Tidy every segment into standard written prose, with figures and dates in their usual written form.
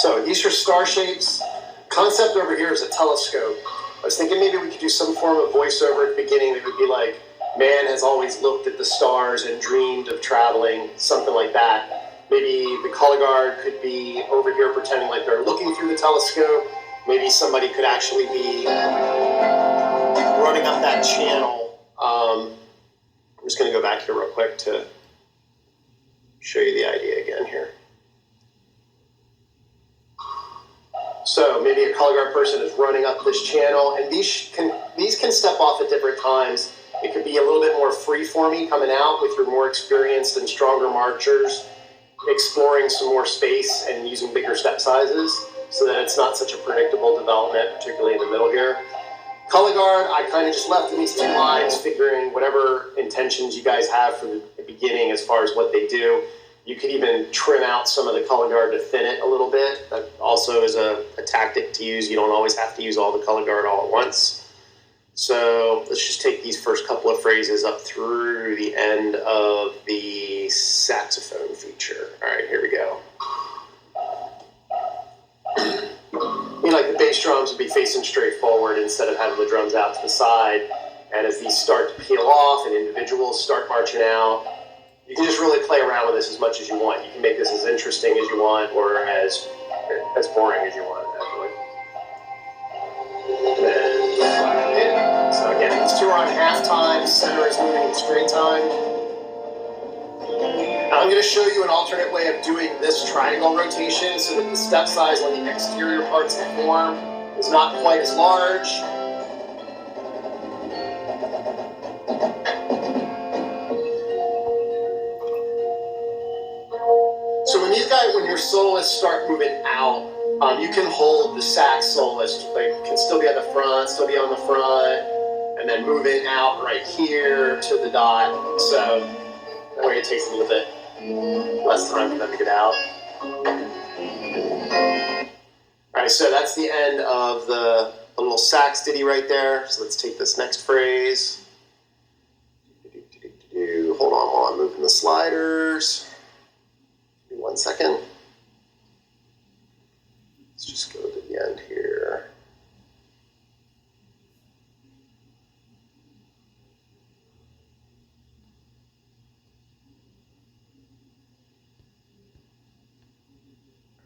So these are star shapes. Concept over here is a telescope. I was thinking maybe we could do some form of voiceover at the beginning that would be like, man has always looked at the stars and dreamed of traveling, something like that. Maybe the color guard could be over here pretending like they're looking through the telescope. Maybe somebody could actually be running up that channel. I'm just going to go back here real quick to show you the idea again here. So maybe a color guard person is running up this channel, and these can step off at different times. It could be a little bit more free-forming coming out with your more experienced and stronger marchers, exploring some more space and using bigger step sizes so that it's not such a predictable development, particularly in the middle here. Color guard, I kind of just left in these two lines, figuring whatever intentions you guys have for the beginning as far as what they do. You could even trim out some of the color guard to thin it a little bit. That also is a tactic to use. You don't always have to use all the color guard all at once. So let's just take these first couple of phrases up through the end of the saxophone feature. All right, here we go. Like the bass drums would be facing straight forward instead of having the drums out to the side. And as these start to peel off and individuals start marching out, you can just really play around with this as much as you want. You can make this as interesting as you want or as boring as you want, actually. So again, these two are on half time, center is moving in straight time. Now I'm going to show you an alternate way of doing this triangle rotation so that the step size on the exterior parts of the form is not quite as large. So when your soloists start moving out, you can hold the sax soloist. They can still be on the front, still be on the front, and then moving out right here to the dot. So that way it takes a little bit less time for them to get out. All right, so that's the end of the little sax ditty right there. So let's take this next phrase. Hold on while I'm moving the sliders. Give me 1 second. Let's just go to the end here.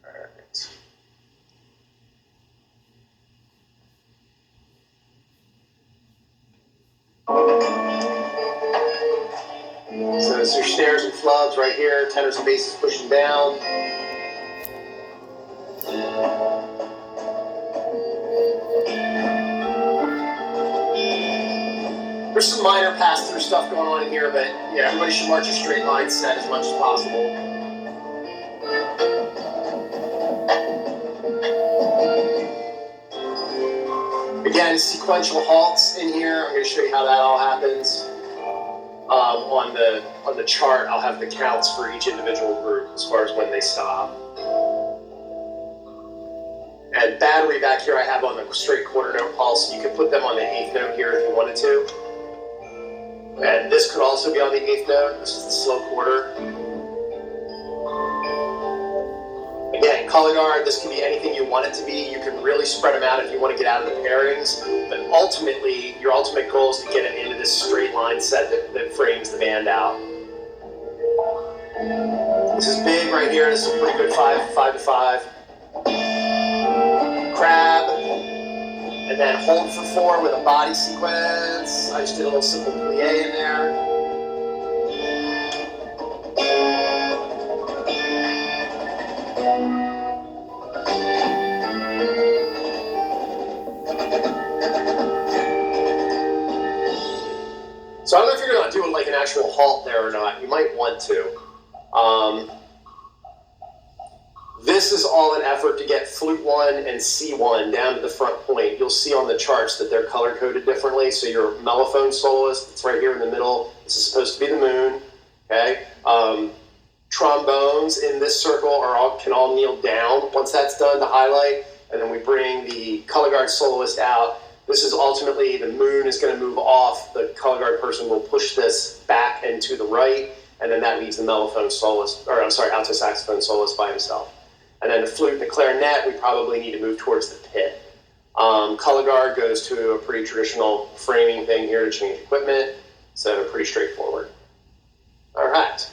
All right. So there's your snares and flubs right here, tenors and basses pushing down. There's some minor pass-through stuff going on in here, but yeah, everybody should march a straight line set as much as possible. Again, sequential halts in here. I'm going to show you how that all happens. On the chart, I'll have the counts for each individual group as far as when they stop. And battery back here I have on the straight quarter note pulse. You could put them on the 8th note here if you wanted to. And this could also be on the 8th note. This is the slow quarter. Again, color guard, this can be anything you want it to be. You can really spread them out if you want to get out of the pairings. But ultimately, your ultimate goal is to get it into this straight line set that frames the band out. This is big right here. This is a pretty good 5 to 5. Crab. And then hold for 4 with a body sequence. I just did a little simple plie in there. So I don't know if you're going to do like an actual halt there or not. You might want to. This is all an effort to get flute 1 and C1 down to the front point. You'll see on the charts that they're color-coded differently. So your mellophone soloist, it's right here in the middle. This is supposed to be the moon. Okay. Trombones in this circle can all kneel down once that's done to highlight. And then we bring the color guard soloist out. This is ultimately, the moon is going to move off. The color guard person will push this back and to the right. And then that leaves the mellophone soloist, or I'm sorry, alto saxophone soloist by himself. And then the flute and the clarinet, we probably need to move towards the pit. Color guard goes to a pretty traditional framing thing here to change equipment, so pretty straightforward. All right.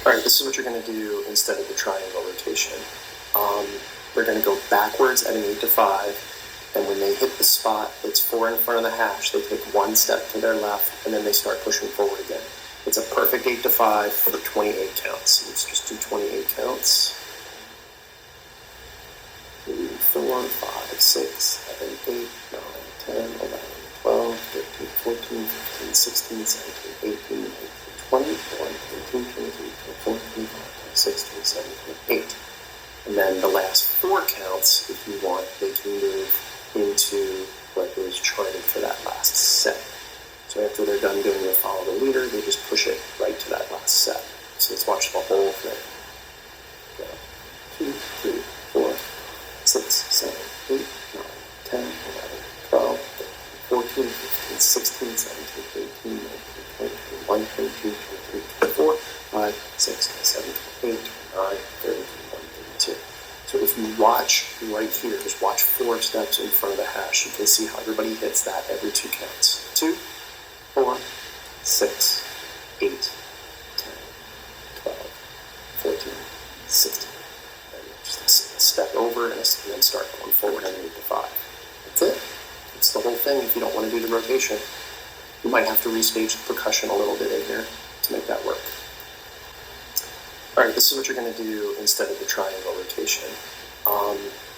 All right, this is what you're going to do instead of the triangle rotation. They're going to go backwards at an 8 to 5, and when they hit the spot that's 4 in front of the hash, they take one step to their left, and then they start pushing forward again. It's a perfect 8 to 5 for 28 counts. Let's just do 28 counts. 3, 4, 5, 6, 7, 8, 9, 10, 11, 12, 13, 14, 15, 16, 17, 18, 19, 20, 21, 22, 23, 24, 25, 26, 27, 28. And then the last 4 counts, if you want, they can move into what was charted for that last set. So after they're done doing the follow the leader, they just push it right to that last set. So let's watch the whole thing. Go. 2, 3, 4, 6, 7, 8, 9, 10, 11, 12, 13, 14, 15, 16, 17, 18, 19, 20, 21, 22, 23, 24, 5, 6, 7, 8, 9, 30, 31, 32. So if you watch right here, just watch 4 steps in front of the hash, you can see how everybody hits that every 2 counts. 2, 4, 6, 8, 10, 12, 14, 16. And just a step over and then start going forward and 8 to 5. That's it. It's the whole thing. If you don't want to do the rotation, you might have to restage the percussion a little bit in here to make that work. All right, this is what you're going to do instead of the triangle rotation.